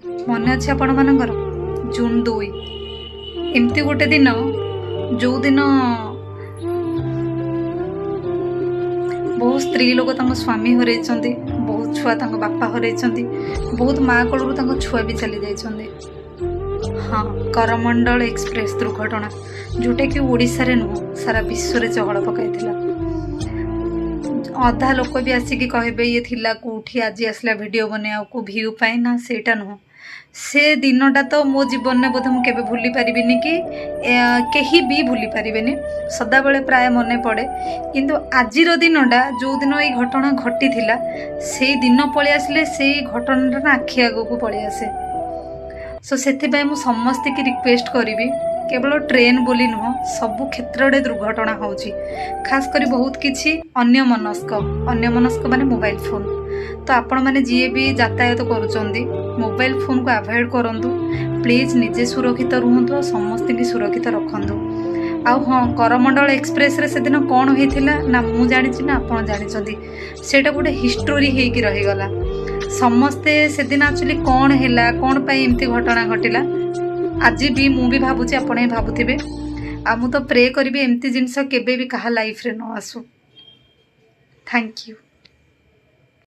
मन अच्छे आपण मानकर जून 2 एमती गोटे दिन जो दिन बहुत स्त्री लोग स्वामी हर बहुत छुआ बापा हर बहुत माँ कलू छुआ भी चली जाइए। हाँ करमंडल एक्सप्रेस दुर्घटना जोटा कि ओडिशा रे नुह सारा विश्व रे चहल पकाइथिला। अधा लोक भी आसिक कहे ये थिला कोठी आज आसला वीडियो बने को भ्यू पाए ना सेटा नुह से दिनटा तो मो जीवन में बोध मुझे भूली पारिनी कि कहीं भी भूली पारिबेनी सदा बेले प्राय मन पड़े किंतु आजिर दिनटा जो दिन ये घटना घटी थिला से दिन पलि आसले से घटना आखि आग को पलि आसे। सो से समस्त की रिक्वेस्ट करी केवल ट्रेन बोली नुह सबु क्षेत्र में दुर्घटना होची खास करी बहुत किछि अन्यमनस्क माने मोबाइल फोन। तो आपण माने जी भी यातायात करुचंदी मोबाइल फोन को अवॉइड करंतु प्लीज निजे सुरक्षित रुहंतु और समस्त की सुरक्षित रखंतु। आउ हाँ करमंडल एक्सप्रेस रे से दिन कौन होइथिला ना मु जानिछि ना आपण जानिछंती सेटा गोटे हिस्टोरी हेकी रहिगला समस्ते से दिन एक्चुअली कौन हैला कौन पाई एमती घटना घटिला आज भी मु भी भाबुछि आपण ही भाबुथिबे आ मु तो प्रे करिबे एमती जिंस केबे भी कहा लाइफ रे न आसु। Thank you.